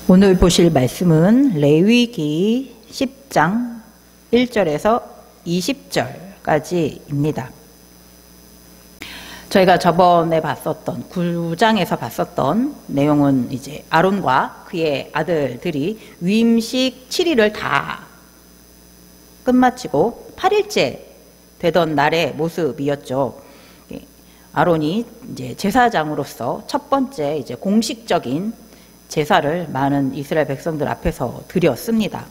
오늘 보실 말씀은 레위기 10장 1절에서 20절까지입니다. 저희가 저번에 봤었던 9장에서 봤었던 내용은 이제 아론과 그의 아들들이 위임식 7일을 다 끝마치고 8일째 되던 날의 모습이었죠. 아론이 이제 제사장으로서 첫 번째 이제 공식적인 제사를 많은 이스라엘 백성들 앞에서 드렸습니다.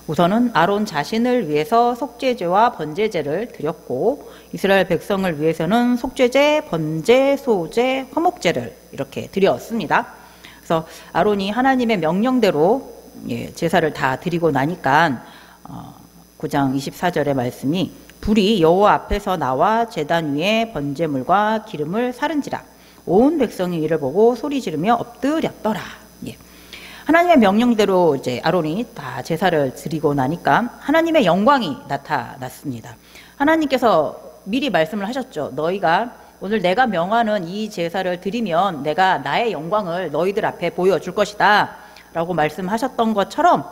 우선은 아론 자신을 위해서 속죄제와 번제제를 드렸고, 이스라엘 백성을 위해서는 속죄제, 번제, 소제, 화목제를 이렇게 드렸습니다. 그래서 아론이 하나님의 명령대로 제사를 다 드리고 나니까 9장 24절의 말씀이 불이 여호와 앞에서 나와 제단 위에 번제물과 기름을 사른지라 온 백성이 이를 보고 소리 지르며 엎드렸더라. 하나님의 명령대로 이제 아론이 다 제사를 드리고 나니까 하나님의 영광이 나타났습니다. 하나님께서 미리 말씀을 하셨죠. 너희가 오늘 내가 명하는 이 제사를 드리면 내가 나의 영광을 너희들 앞에 보여줄 것이다 라고 말씀하셨던 것처럼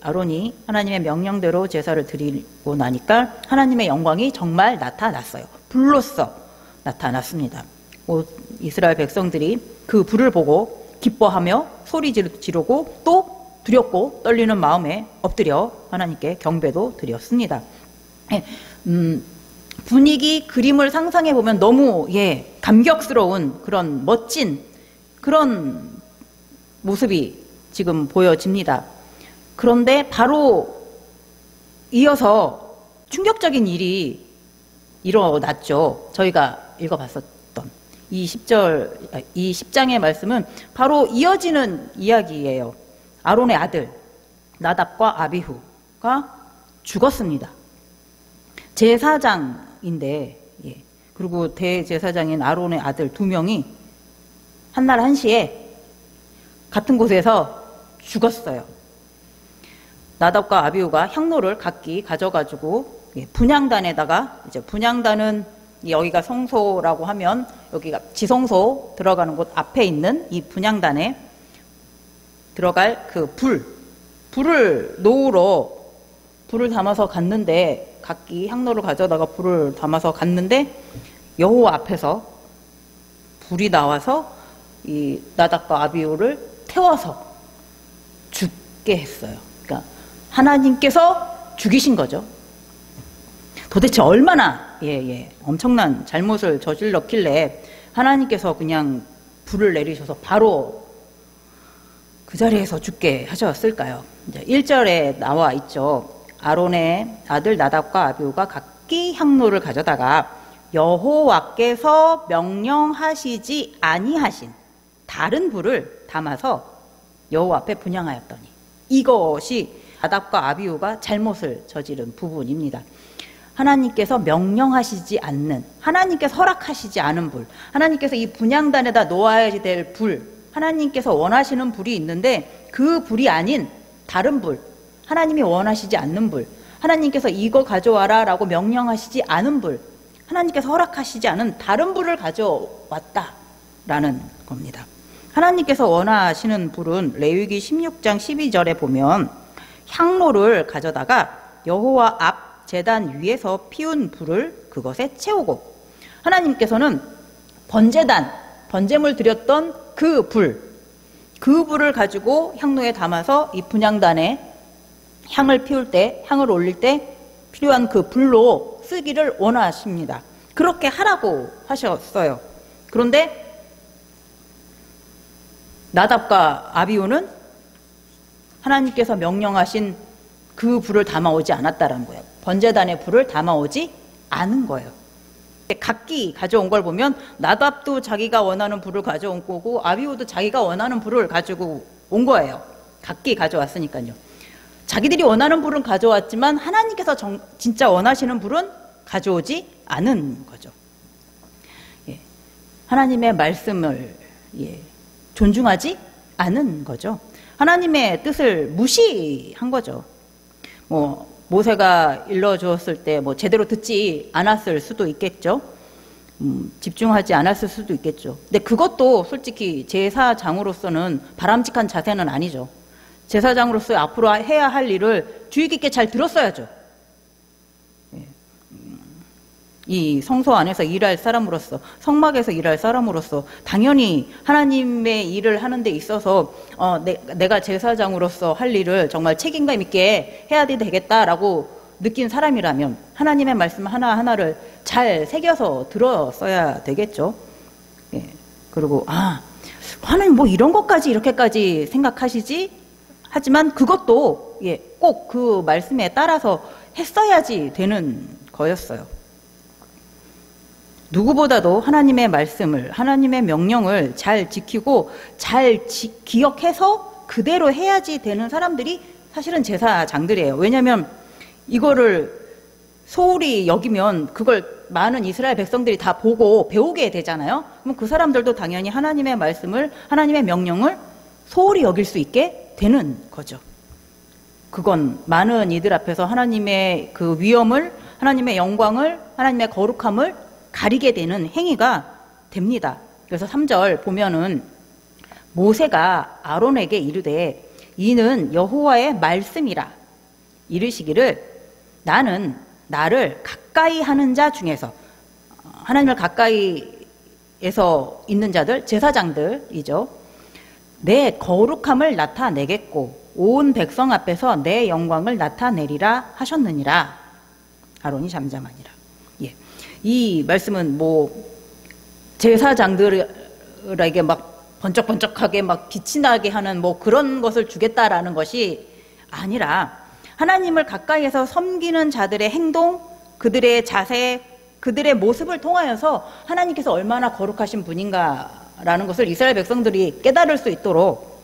아론이 하나님의 명령대로 제사를 드리고 나니까 하나님의 영광이 정말 나타났어요. 불로써 나타났습니다. 이스라엘 백성들이 그 불을 보고 기뻐하며 소리 지르고 또 두렵고 떨리는 마음에 엎드려 하나님께 경배도 드렸습니다. 분위기, 그림을 상상해 보면 너무 감격스러운 그런 멋진 그런 모습이 지금 보여집니다. 그런데 바로 이어서 충격적인 일이 일어났죠. 저희가 읽어봤었던 이 10장의 말씀은 바로 이어지는 이야기예요. 아론의 아들 나답과 아비후가 죽었습니다. 제사장인데, 그리고 대제사장인 아론의 아들 2명이 한날 한시에 같은 곳에서 죽었어요. 나답과 아비후가 향로를 각기 가져가지고 분향단에다가, 이제 분향단은 여기가 성소라고 하면 여기가 지성소 들어가는 곳 앞에 있는 이 분향단에 들어갈 그 불을 놓으러 불을 담아서 갔는데, 각기 향로를 가져다가 불을 담아서 갔는데 여호와 앞에서 불이 나와서 이 나답과 아비후를 태워서 죽게 했어요. 그러니까 하나님께서 죽이신 거죠. 도대체 얼마나 엄청난 잘못을 저질렀길래 하나님께서 그냥 불을 내리셔서 바로 그 자리에서 죽게 하셨을까요? 이제 1절에 나와 있죠. 아론의 아들 나답과 아비후가 각기 향로를 가져다가 여호와께서 명령하시지 아니하신 다른 불을 담아서 여호와 앞에 분향하였더니, 이것이 나답과 아비후가 잘못을 저지른 부분입니다. 하나님께서 명령하시지 않는, 하나님께서 허락하시지 않은 불, 하나님께서 이 분향단에다 놓아야 될 불, 하나님께서 원하시는 불이 있는데 그 불이 아닌 다른 불, 하나님이 원하시지 않는 불, 하나님께서 이거 가져와라 라고 명령하시지 않은 불, 하나님께서 허락하시지 않은 다른 불을 가져왔다라는 겁니다. 하나님께서 원하시는 불은 레위기 16장 12절에 보면 향로를 가져다가 여호와 앞 제단 위에서 피운 불을 그것에 채우고, 하나님께서는 번제물 드렸던 그 불을 가지고 향로에 담아서 이 분향단에 향을 피울 때, 향을 올릴 때 필요한 그 불로 쓰기를 원하십니다. 그렇게 하라고 하셨어요. 그런데 나답과 아비후는 하나님께서 명령하신 그 불을 담아오지 않았다는 거예요. 번제단의 불을 담아오지 않은 거예요. 각기 가져온 걸 보면 나답도 자기가 원하는 불을 가져온 거고 아비후도 자기가 원하는 불을 가지고 온 거예요. 각기 가져왔으니까요. 자기들이 원하는 불은 가져왔지만 하나님께서 진짜 원하시는 불은 가져오지 않은 거죠. 하나님의 말씀을 존중하지 않은 거죠. 하나님의 뜻을 무시한 거죠. 모세가 일러주었을 때 제대로 듣지 않았을 수도 있겠죠. 집중하지 않았을 수도 있겠죠. 근데 그것도 솔직히 제사장으로서는 바람직한 자세는 아니죠. 제사장으로서 앞으로 해야 할 일을 주의 깊게 잘 들었어야죠. 이 성소 안에서 일할 사람으로서, 성막에서 일할 사람으로서 당연히 하나님의 일을 하는 데 있어서 내가 제사장으로서 할 일을 정말 책임감 있게 해야 되겠다라고 느낀 사람이라면 하나님의 말씀 하나하나를 잘 새겨서 들었어야 되겠죠. 예. 그리고 하나님 뭐 이런 것까지 이렇게까지 생각하시지? 하지만 그것도 꼭 그 말씀에 따라서 했어야지 되는 거였어요. 누구보다도 하나님의 말씀을, 하나님의 명령을 잘 지키고 잘 기억해서 그대로 해야지 되는 사람들이 사실은 제사장들이에요. 왜냐하면 이거를 소홀히 여기면 그걸 많은 이스라엘 백성들이 다 보고 배우게 되잖아요. 그럼 그 사람들도 당연히 하나님의 말씀을, 하나님의 명령을 소홀히 여길 수 있게 되는 거죠. 그건 많은 이들 앞에서 하나님의 그 위엄을, 하나님의 영광을, 하나님의 거룩함을 가리게 되는 행위가 됩니다. 그래서 3절 보면은 모세가 아론에게 이르되 이는 여호와의 말씀이라 이르시기를 나는 나를 가까이 하는 자 중에서, 하나님을 가까이에서 있는 자들, 제사장들이죠. 내 거룩함을 나타내겠고 온 백성 앞에서 내 영광을 나타내리라 하셨느니라. 아론이 잠잠하니라. 이 말씀은 제사장들에게 막 번쩍번쩍하게 막 빛이 나게 하는 그런 것을 주겠다라는 것이 아니라 하나님을 가까이에서 섬기는 자들의 행동, 그들의 자세, 그들의 모습을 통하여서 하나님께서 얼마나 거룩하신 분인가라는 것을 이스라엘 백성들이 깨달을 수 있도록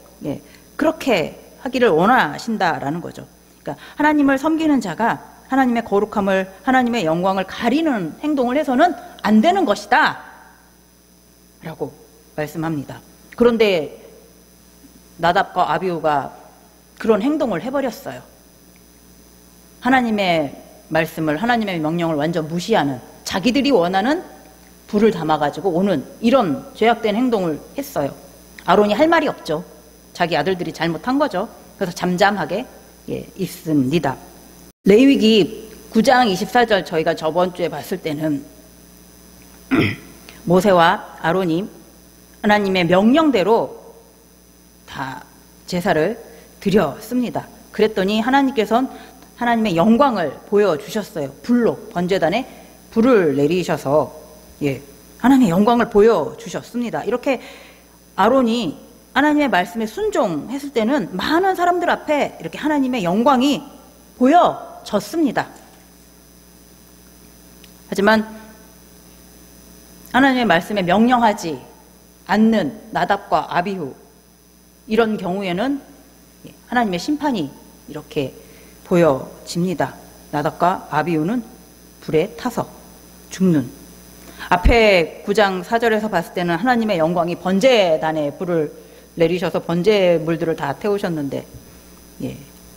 그렇게 하기를 원하신다라는 거죠. 그러니까 하나님을 섬기는 자가 하나님의 거룩함을, 하나님의 영광을 가리는 행동을 해서는 안 되는 것이다 라고 말씀합니다. 그런데 나답과 아비후가 그런 행동을 해버렸어요. 하나님의 말씀을, 하나님의 명령을 완전 무시하는, 자기들이 원하는 불을 담아가지고 오는 이런 죄악된 행동을 했어요. 아론이 할 말이 없죠. 자기 아들들이 잘못한 거죠. 그래서 잠잠하게 있습니다. 레위기 9장 24절 저희가 저번 주에 봤을 때는 모세와 아론이 하나님의 명령대로 다 제사를 드렸습니다. 그랬더니 하나님께서는 하나님의 영광을 보여주셨어요. 불로, 번제단에 불을 내리셔서 하나님의 영광을 보여주셨습니다. 이렇게 아론이 하나님의 말씀에 순종했을 때는 많은 사람들 앞에 이렇게 하나님의 영광이 보여졌습니다. 하지만 하나님의 말씀에 명령하지 않는 나답과 아비후, 이런 경우에는 하나님의 심판이 이렇게 보여집니다. 나답과 아비후는 불에 타서 죽는, 앞에 9장 4절에서 봤을 때는 하나님의 영광이 번제단에 불을 내리셔서 번제물들을 다 태우셨는데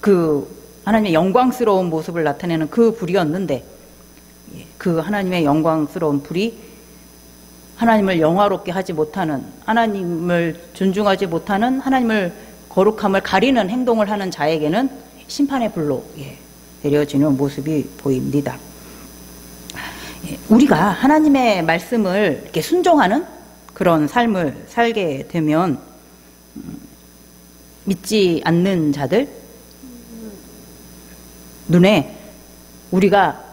그 하나님의 영광스러운 모습을 나타내는 그 불이었는데 그 하나님의 영광스러운 불이 하나님을 영화롭게 하지 못하는, 하나님을 존중하지 못하는, 하나님을 거룩함을 가리는 행동을 하는 자에게는 심판의 불로 내려지는 모습이 보입니다. 우리가 하나님의 말씀을 이렇게 순종하는 그런 삶을 살게 되면 믿지 않는 자들 눈에 우리가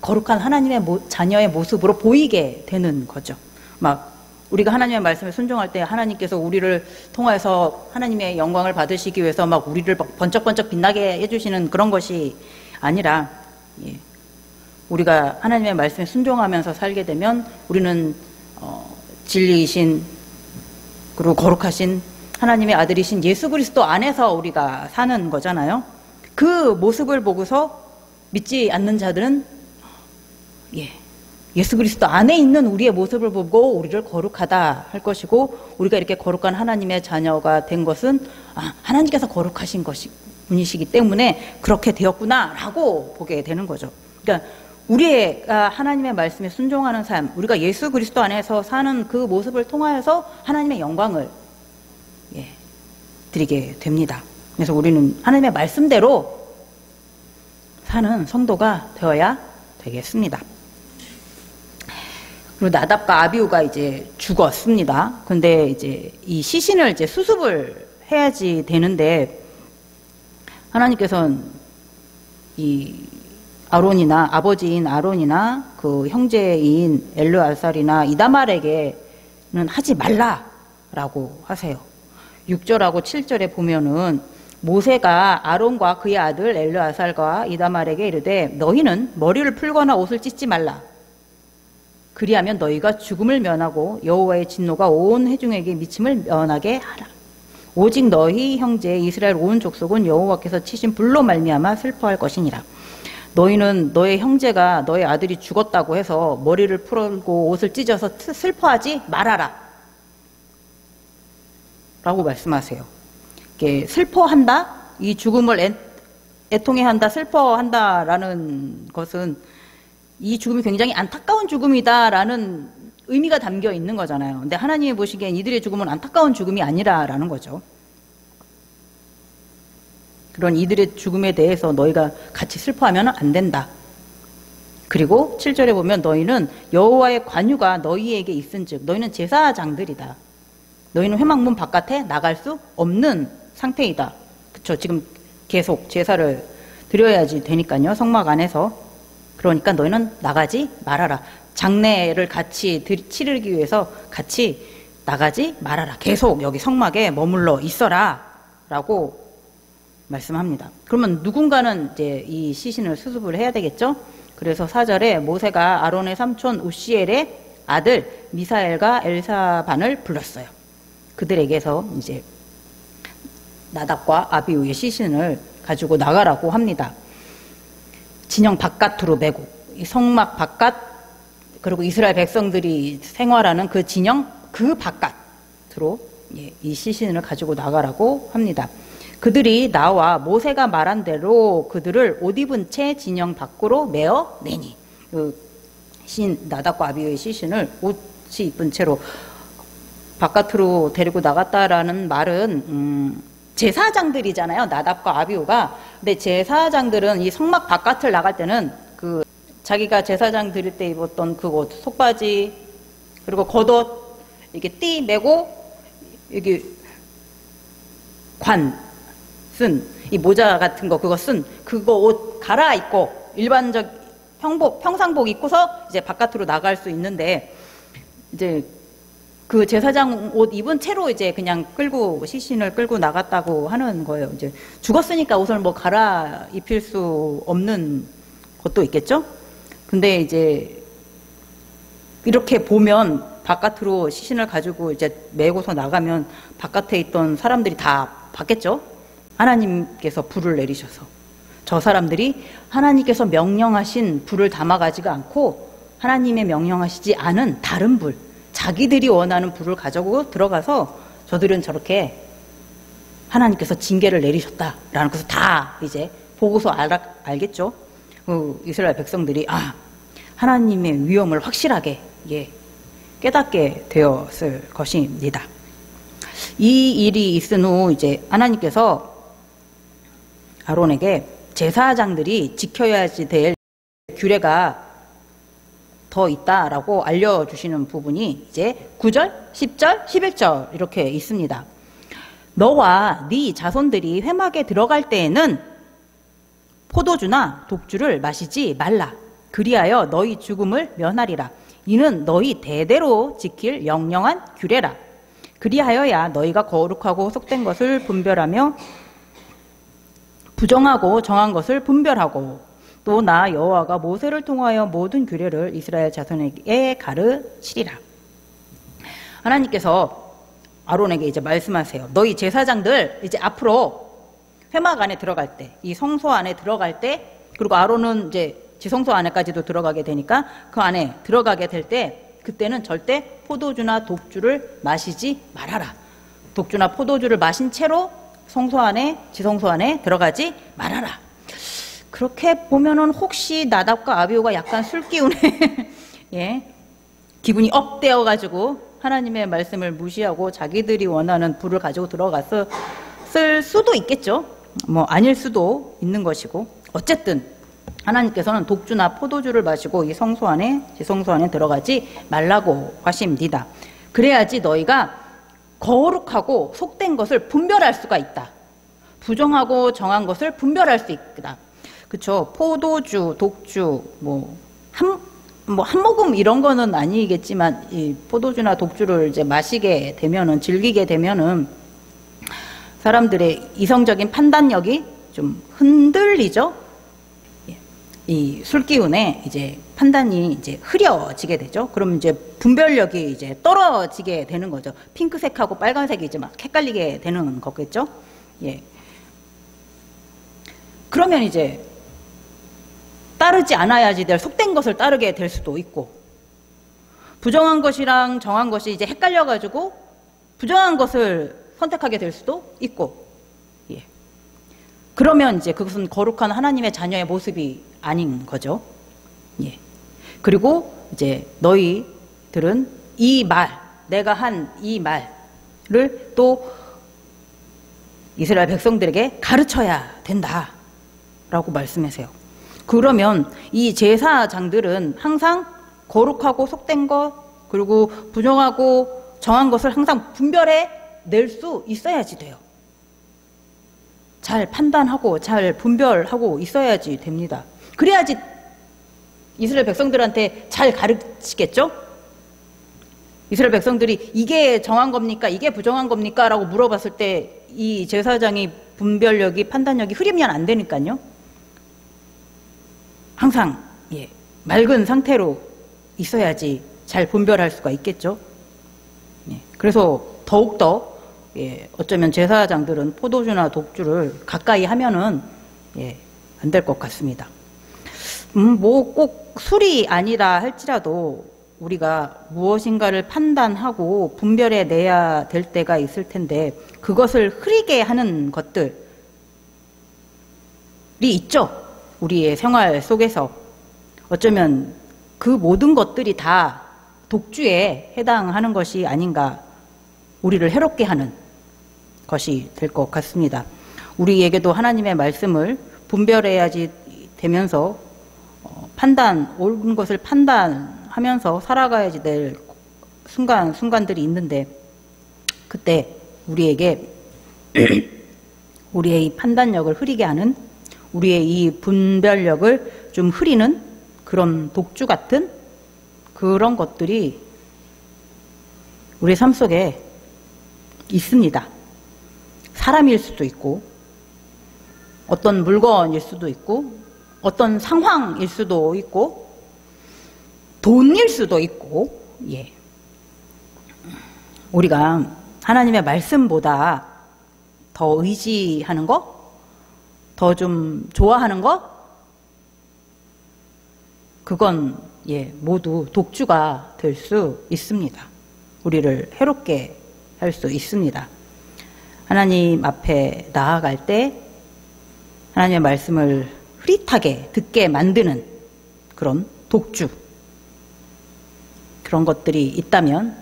거룩한 하나님의 자녀의 모습으로 보이게 되는 거죠. 막 우리가 하나님의 말씀에 순종할 때 하나님께서 우리를 통해서 하나님의 영광을 받으시기 위해서 막 우리를 번쩍번쩍 빛나게 해주시는 그런 것이 아니라 우리가 하나님의 말씀에 순종하면서 살게 되면 우리는 진리이신 그리고 거룩하신 하나님의 아들이신 예수 그리스도 안에서 우리가 사는 거잖아요. 그 모습을 보고서 믿지 않는 자들은 예수 그리스도 안에 있는 우리의 모습을 보고 우리를 거룩하다 할 것이고, 우리가 이렇게 거룩한 하나님의 자녀가 된 것은 하나님께서 거룩하신 분이시기 때문에 그렇게 되었구나라고 보게 되는 거죠. 그러니까 우리가 하나님의 말씀에 순종하는 삶, 우리가 예수 그리스도 안에서 사는 그 모습을 통하여서 하나님의 영광을 드리게 됩니다. 그래서 우리는 하나님의 말씀대로 사는 성도가 되어야 되겠습니다. 그리고 나답과 아비후가 이제 죽었습니다. 근데 이제 이 시신을 이제 수습을 해야지 되는데, 하나님께서는 이 아론이나 아버지인 아론이나 그 형제인 엘르아살이나 이다말에게는 하지 말라라고 하세요. 6절하고 7절에 보면은 모세가 아론과 그의 아들 엘르아살과 이다말에게 이르되 너희는 머리를 풀거나 옷을 찢지 말라. 그리하면 너희가 죽음을 면하고 여호와의 진노가 온 회중에게 미침을 면하게 하라. 오직 너희 형제 이스라엘 온 족속은 여호와께서 치신 불로 말미암아 슬퍼할 것이니라. 너희는 너의 형제가 너의 아들이 죽었다고 해서 머리를 풀고 옷을 찢어서 슬퍼하지 말아라 라고 말씀하세요. 이게 슬퍼한다, 이 죽음을 애통해한다, 슬퍼한다라는 것은 이 죽음이 굉장히 안타까운 죽음이다라는 의미가 담겨 있는 거잖아요. 근데 하나님이 보시기엔 이들의 죽음은 안타까운 죽음이 아니라라는 거죠. 그런 이들의 죽음에 대해서 너희가 같이 슬퍼하면 안 된다. 그리고 7절에 보면 너희는 여호와의 관유가 너희에게 있은즉 너희는 제사장들이다. 너희는 회막문 바깥에 나갈 수 없는 상태이다. 그쵸? 지금 계속 제사를 드려야지 되니까요. 성막 안에서. 그러니까 너희는 나가지 말아라. 장례를 같이 치르기 위해서 같이 나가지 말아라. 계속 여기 성막에 머물러 있어라 라고 말씀합니다. 그러면 누군가는 이제 이 시신을 수습을 해야 되겠죠. 그래서 4절에 모세가 아론의 삼촌 우시엘의 아들 미사엘과 엘사반을 불렀어요. 그들에게서 이제 나답과 아비후의 시신을 가지고 나가라고 합니다. 진영 바깥으로 메고, 이 성막 바깥, 그리고 이스라엘 백성들이 생활하는 그 진영 그 바깥으로 이 시신을 가지고 나가라고 합니다. 그들이 나와 모세가 말한 대로 그들을 옷 입은 채 진영 밖으로 메어 내니, 그 나답과 아비후의 시신을 옷이 입은 채로 바깥으로 데리고 나갔다라는 말은 제사장들이잖아요. 나답과 아비후가. 근데 제사장들은 이 성막 바깥을 나갈 때는 그 자기가 제사장 드릴 때 입었던 그 옷, 속바지, 그리고 겉옷 이렇게 띠 매고 여기 쓴 이 모자 같은 거 그거 쓴 그거 옷 갈아입고 일반적 평상복 입고서 이제 바깥으로 나갈 수 있는데, 이제 그 제사장 옷 입은 채로 이제 그냥 시신을 끌고 나갔다고 하는 거예요. 이제 죽었으니까 옷을 뭐 갈아입힐 수 없는 것도 있겠죠? 근데 이제 이렇게 보면 바깥으로 시신을 가지고 이제 메고서 나가면 바깥에 있던 사람들이 다 봤겠죠? 하나님께서 불을 내리셔서 저 사람들이 하나님께서 명령하신 불을 담아가지가 않고 하나님의 명령하시지 않은 다른 불, 자기들이 원하는 불을 가지고 들어가서 저들은 저렇게 하나님께서 징계를 내리셨다라는 것을 다 이제 보고서 알겠죠? 이스라엘 백성들이 하나님의 위엄을 확실하게 깨닫게 되었을 것입니다. 이 일이 있은 후 이제 하나님께서 아론에게 제사장들이 지켜야지 될 규례가 더 있다라고 알려주시는 부분이 이제 9절, 10절, 11절 이렇게 있습니다. 너와 네 자손들이 회막에 들어갈 때에는 포도주나 독주를 마시지 말라. 그리하여 너희 죽음을 면하리라. 이는 너희 대대로 지킬 영영한 규례라. 그리하여야 너희가 거룩하고 속된 것을 분별하며 부정하고 정한 것을 분별하고 또 나 여호와가 모세를 통하여 모든 규례를 이스라엘 자손에게 가르치리라. 하나님께서 아론에게 이제 말씀하세요. 너희 제사장들 이제 앞으로 회막 안에 들어갈 때, 이 성소 안에 들어갈 때, 그리고 아론은 이제 지성소 안에까지도 들어가게 되니까 그 안에 들어가게 될 때, 그때는 절대 포도주나 독주를 마시지 말아라. 독주나 포도주를 마신 채로 성소 안에, 지성소 안에 들어가지 말아라. 그렇게 보면은 혹시 나답과 아비후가 약간 술 기운에 기분이 업되어 가지고 하나님의 말씀을 무시하고 자기들이 원하는 불을 가지고 들어가서 있을 수도 있겠죠. 뭐 아닐 수도 있는 것이고, 어쨌든 하나님께서는 독주나 포도주를 마시고 이 성소 안에, 제 성소 안에 들어가지 말라고 하십니다. 그래야지 너희가 거룩하고 속된 것을 분별할 수가 있다. 부정하고 정한 것을 분별할 수 있다. 그쵸? 포도주, 독주, 한 모금 이런 거는 아니겠지만, 이 포도주나 독주를 이제 마시게 되면은, 즐기게 되면은, 사람들의 이성적인 판단력이 좀 흔들리죠? 이 술 기운에 이제 판단이 이제 흐려지게 되죠. 그럼 이제 분별력이 이제 떨어지게 되는 거죠. 핑크색하고 빨간색이 이제 막 헷갈리게 되는 거겠죠. 예. 그러면 이제 따르지 않아야지 될 속된 것을 따르게 될 수도 있고, 부정한 것이랑 정한 것이 이제 헷갈려가지고 부정한 것을 선택하게 될 수도 있고, 예. 그러면 이제 그것은 거룩한 하나님의 자녀의 모습이 아닌 거죠. 예. 그리고 이제 너희들은 이 말, 내가 한 이 말을 또 이스라엘 백성들에게 가르쳐야 된다라고 말씀하세요. 그러면 이 제사장들은 항상 거룩하고 속된 것, 그리고 부정하고 정한 것을 항상 분별해 낼 수 있어야지 돼요. 잘 판단하고 잘 분별하고 있어야지 됩니다. 그래야지 이스라엘 백성들한테 잘 가르치겠죠? 이스라엘 백성들이 이게 정한 겁니까? 이게 부정한 겁니까? 라고 물어봤을 때 이 제사장이 분별력이, 판단력이 흐리면 안 되니까요. 항상 예, 맑은 상태로 있어야지 잘 분별할 수가 있겠죠. 예, 그래서 더욱더 예, 어쩌면 제사장들은 포도주나 독주를 가까이 하면은 예, 안 될 것 같습니다. 뭐 꼭 술이 아니라 할지라도 우리가 무엇인가를 판단하고 분별해 내야 될 때가 있을 텐데, 그것을 흐리게 하는 것들이 있죠. 우리의 생활 속에서. 어쩌면 그 모든 것들이 다 독주에 해당하는 것이 아닌가, 우리를 해롭게 하는 것이 될 것 같습니다. 우리에게도 하나님의 말씀을 분별해야지 되면서 옳은 것을 판단하면서 살아가야지 될 순간들이 있는데, 그때 우리에게 우리의 이 판단력을 흐리게 하는, 우리의 이 분별력을 좀 흐리는 그런 독주 같은 그런 것들이 우리 삶 속에 있습니다. 사람일 수도 있고, 어떤 물건일 수도 있고, 어떤 상황일 수도 있고, 돈일 수도 있고, 예. 우리가 하나님의 말씀보다 더 의지하는 거, 더 좀 좋아하는 거, 그건 예, 모두 독주가 될 수 있습니다. 우리를 해롭게 할 수 있습니다. 하나님 앞에 나아갈 때 하나님의 말씀을 흐릿하게 듣게 만드는 그런 독주, 그런 것들이 있다면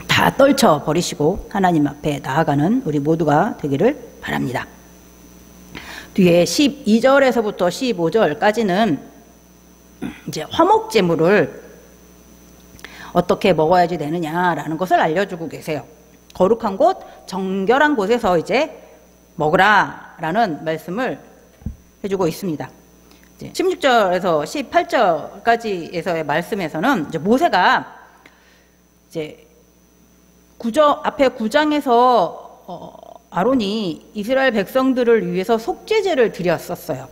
다 떨쳐버리시고 하나님 앞에 나아가는 우리 모두가 되기를 바랍니다. 뒤에 12절에서부터 15절까지는 이제 화목제물을 어떻게 먹어야지 되느냐라는 것을 알려주고 계세요. 거룩한 곳, 정결한 곳에서 이제 먹으라라는 말씀을 해주고 있습니다. 16절에서 18절까지에서의 말씀에서는 이제 모세가 이제 앞에 9장에서 아론이 이스라엘 백성들을 위해서 속죄제를 드렸었어요.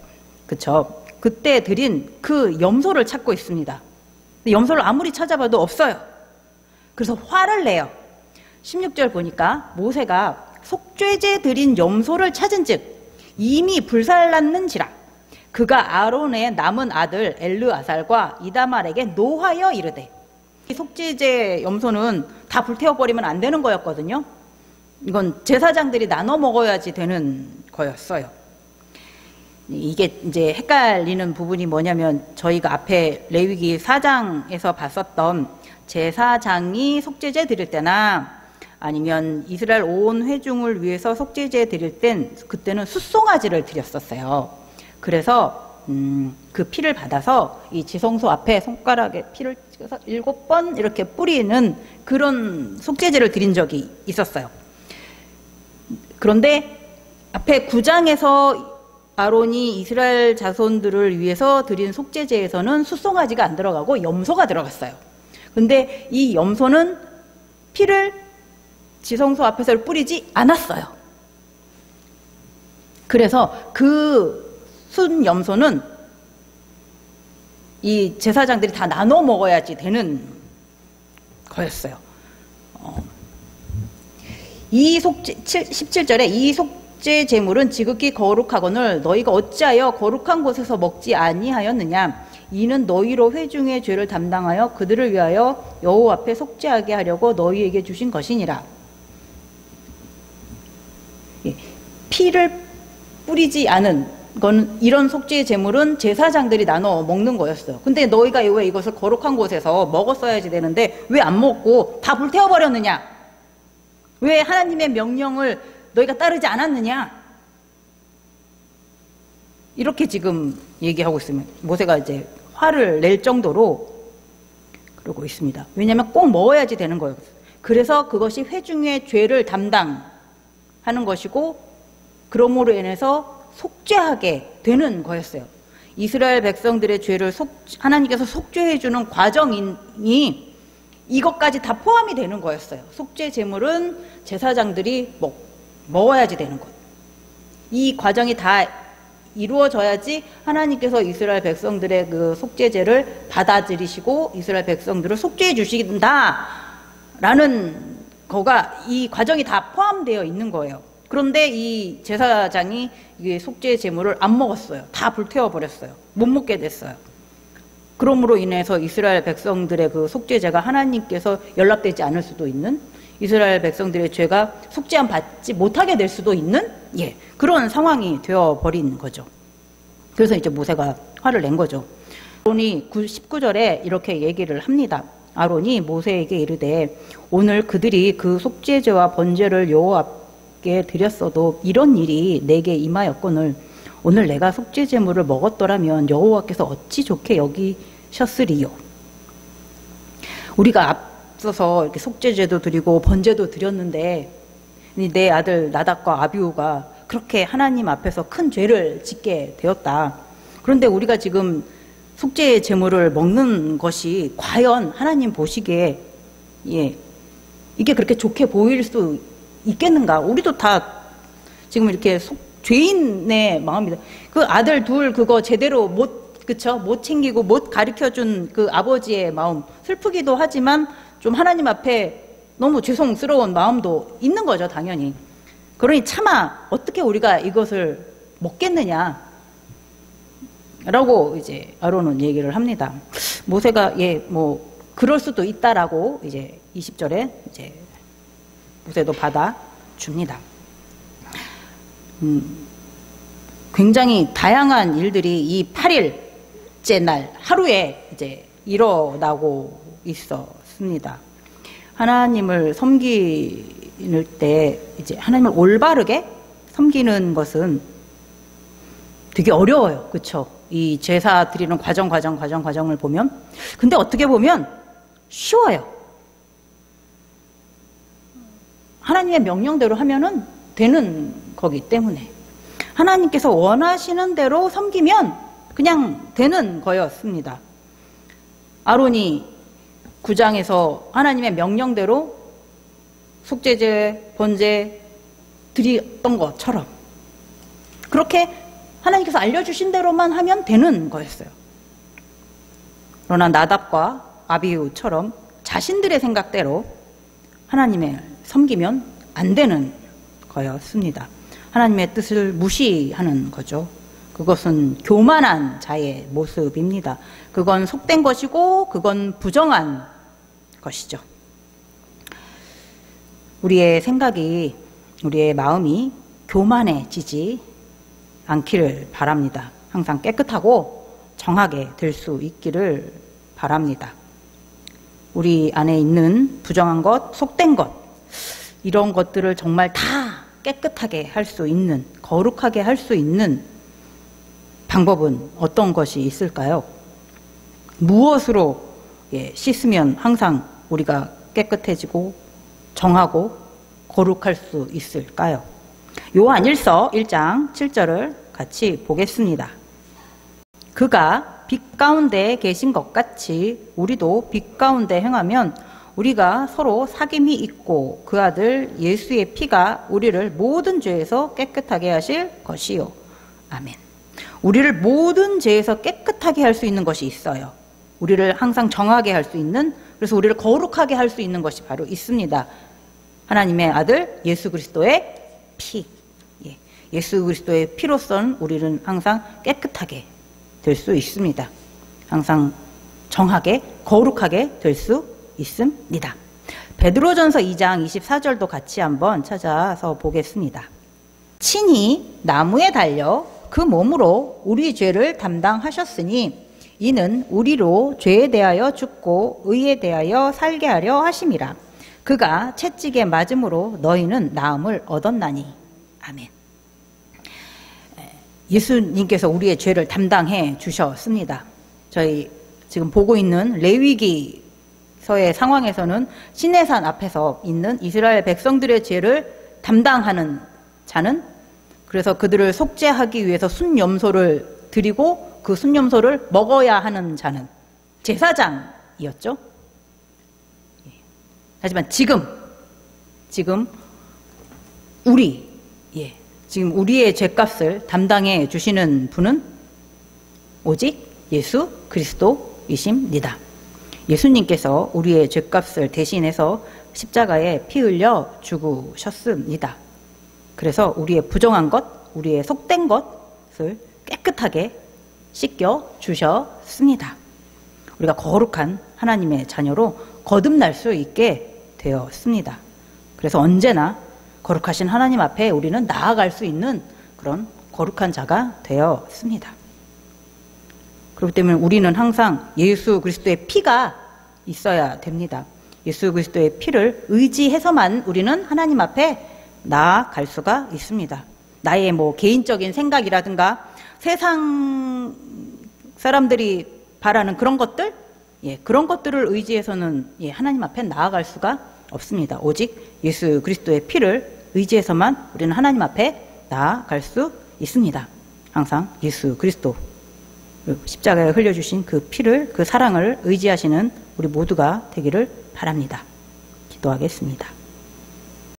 그쵸? 그때 드린 그 염소를 찾고 있습니다. 근데 염소를 아무리 찾아봐도 없어요. 그래서 화를 내요. 16절 보니까 모세가 속죄제 드린 염소를 찾은즉 이미 불살랐는지라 그가 아론의 남은 아들 엘르아살과 이다말에게 노하여 이르되, 이 속죄제 염소는 다 불태워버리면 안 되는 거였거든요. 이건 제사장들이 나눠 먹어야지 되는 거였어요. 이게 이제 헷갈리는 부분이 뭐냐면, 저희가 앞에 레위기 4장에서 봤었던 제사장이 속죄제 드릴 때나 아니면 이스라엘 온 회중을 위해서 속죄제 드릴 땐 그때는 숫송아지를 드렸었어요. 그래서 그 피를 받아서 이 지성소 앞에 손가락에 피를 찍어서 7번 이렇게 뿌리는 그런 속죄제를 드린 적이 있었어요. 그런데 앞에 9장에서 아론이 이스라엘 자손들을 위해서 드린 속죄제에서는 숫송아지가 안 들어가고 염소가 들어갔어요. 근데 이 염소는 피를 지성소 앞에서 뿌리지 않았어요. 그래서 그 순 염소는 이 제사장들이 다 나눠 먹어야지 되는 거였어요. 이 속죄 17절에 이 속죄 제물은 지극히 거룩하거늘 너희가 어찌하여 거룩한 곳에서 먹지 아니하였느냐 이는 너희로 회중의 죄를 담당하여 그들을 위하여 여호와 앞에 속죄하게 하려고 너희에게 주신 것이니라. 피를 뿌리지 않은 건 이런 속죄의 제물은 제사장들이 나눠 먹는 거였어요. 근데 너희가 왜 이것을 거룩한 곳에서 먹었어야지 되는데 왜 안 먹고 다 불태워버렸느냐? 왜 하나님의 명령을 너희가 따르지 않았느냐? 이렇게 지금 얘기하고 있으면 모세가 이제 화를 낼 정도로 그러고 있습니다. 왜냐하면 꼭 먹어야지 되는 거예요. 그래서 그것이 회중의 죄를 담당하는 것이고 그러므로 인해서 속죄하게 되는 거였어요. 이스라엘 백성들의 죄를 하나님께서 속죄해 주는 과정이 이것까지 다 포함이 되는 거였어요. 속죄 제물은 제사장들이 먹어야지 되는 것. 이 과정이 다 이루어져야지 하나님께서 이스라엘 백성들의 그 속죄제를 받아들이시고 이스라엘 백성들을 속죄해 주신다라는 거가 이 과정이 다 포함되어 있는 거예요. 그런데 이 제사장이 이 속죄 제물을 안 먹었어요. 다 불태워 버렸어요. 못 먹게 됐어요. 그러므로 인해서 이스라엘 백성들의 그 속죄제가 하나님께서 연락되지 않을 수도 있는 이스라엘 백성들의 죄가 속죄함 받지 못하게 될 수도 있는 그런 상황이 되어 버린 거죠. 그래서 이제 모세가 화를 낸 거죠. 아론이 19절에 이렇게 얘기를 합니다. 아론이 모세에게 이르되 오늘 그들이 그 속죄제와 번제를 여호와 께 드렸어도 이런 일이 내게 임하였거늘 오늘 내가 속죄제물을 먹었더라면 여호와께서 어찌 좋게 여기셨으리요. 우리가 앞서서 이렇게 속죄제도 드리고 번제도 드렸는데 내 아들 나답과 아비후가 그렇게 하나님 앞에서 큰 죄를 짓게 되었다. 그런데 우리가 지금 속죄제물을 먹는 것이 과연 하나님 보시기에 이게 그렇게 좋게 보일 수 있겠는가? 우리도 다 지금 이렇게 죄인의 마음이다. 그 아들 둘 그거 제대로 못 챙기고 못 가르쳐준 그 아버지의 마음 슬프기도 하지만 좀 하나님 앞에 너무 죄송스러운 마음도 있는 거죠, 당연히. 그러니 차마 어떻게 우리가 이것을 먹겠느냐? 라고 이제 아론은 얘기를 합니다. 모세가 그럴 수도 있다라고 이제 20절에 이제 모세도 받아줍니다. 굉장히 다양한 일들이 이 8일째 날 하루에 이제 일어나고 있었습니다. 하나님을 섬길 때 이제 하나님을 올바르게 섬기는 것은 되게 어려워요. 그렇죠? 이 제사 드리는 과정을 보면 근데 어떻게 보면 쉬워요. 하나님의 명령대로 하면은 되는 거기 때문에 하나님께서 원하시는 대로 섬기면 그냥 되는 거였습니다. 아론이 9장에서 하나님의 명령대로 속죄제, 번제 드렸던 것처럼 그렇게 하나님께서 알려주신 대로만 하면 되는 거였어요. 그러나 나답과 아비후처럼 자신들의 생각대로 하나님의 섬기면 안 되는 거였습니다. 하나님의 뜻을 무시하는 거죠. 그것은 교만한 자의 모습입니다. 그건 속된 것이고 그건 부정한 것이죠. 우리의 생각이, 우리의 마음이 교만해지지 않기를 바랍니다. 항상 깨끗하고 정하게 될 수 있기를 바랍니다. 우리 안에 있는 부정한 것, 속된 것, 이런 것들을 정말 다 깨끗하게 할 수 있는, 거룩하게 할 수 있는 방법은 어떤 것이 있을까요? 무엇으로 씻으면 항상 우리가 깨끗해지고 정하고 거룩할 수 있을까요? 요한일서 1장 7절을 같이 보겠습니다. 그가 빛 가운데 계신 것 같이 우리도 빛 가운데 행하면 우리가 서로 사귐이 있고 그 아들 예수의 피가 우리를 모든 죄에서 깨끗하게 하실 것이요. 아멘. 우리를 모든 죄에서 깨끗하게 할 수 있는 것이 있어요. 우리를 항상 정하게 할 수 있는, 그래서 우리를 거룩하게 할 수 있는 것이 바로 있습니다. 하나님의 아들 예수 그리스도의 피. 예수 그리스도의 피로선 우리는 항상 깨끗하게 될 수 있습니다. 항상 정하게, 거룩하게 될 수 있습니다. 베드로전서 2장 24절도 같이 한번 찾아서 보겠습니다. 친히 나무에 달려 그 몸으로 우리 죄를 담당하셨으니 이는 우리로 죄에 대하여 죽고 의에 대하여 살게 하려 하심이라. 그가 채찍에 맞음으로 너희는 나음을 얻었나니. 아멘. 예수님께서 우리의 죄를 담당해 주셨습니다. 저희 지금 보고 있는 레위기서의 상황에서는 시내산 앞에서 있는 이스라엘 백성들의 죄를 담당하는 자는, 그래서 그들을 속죄하기 위해서 순염소를 드리고 그 순염소를 먹어야 하는 자는 제사장이었죠. 하지만 지금 지금 우리의 죄값을 담당해 주시는 분은 오직 예수 그리스도이십니다. 예수님께서 우리의 죄값을 대신해서 십자가에 피 흘려 죽으셨습니다. 그래서 우리의 부정한 것, 우리의 속된 것을 깨끗하게 씻겨 주셨습니다. 우리가 거룩한 하나님의 자녀로 거듭날 수 있게 되었습니다. 그래서 언제나 거룩하신 하나님 앞에 우리는 나아갈 수 있는 그런 거룩한 자가 되었습니다. 그렇기 때문에 우리는 항상 예수 그리스도의 피가 있어야 됩니다. 예수 그리스도의 피를 의지해서만 우리는 하나님 앞에 나아갈 수가 있습니다. 나의 개인적인 생각이라든가 세상 사람들이 바라는 그런 것들, 그런 것들을 의지해서는 하나님 앞에 나아갈 수가 없습니다. 오직 예수 그리스도의 피를 의지해서만 우리는 하나님 앞에 나아갈 수 있습니다. 항상 예수 그리스도 십자가에 흘려주신 그 피를, 그 사랑을 의지하시는 우리 모두가 되기를 바랍니다. 기도하겠습니다.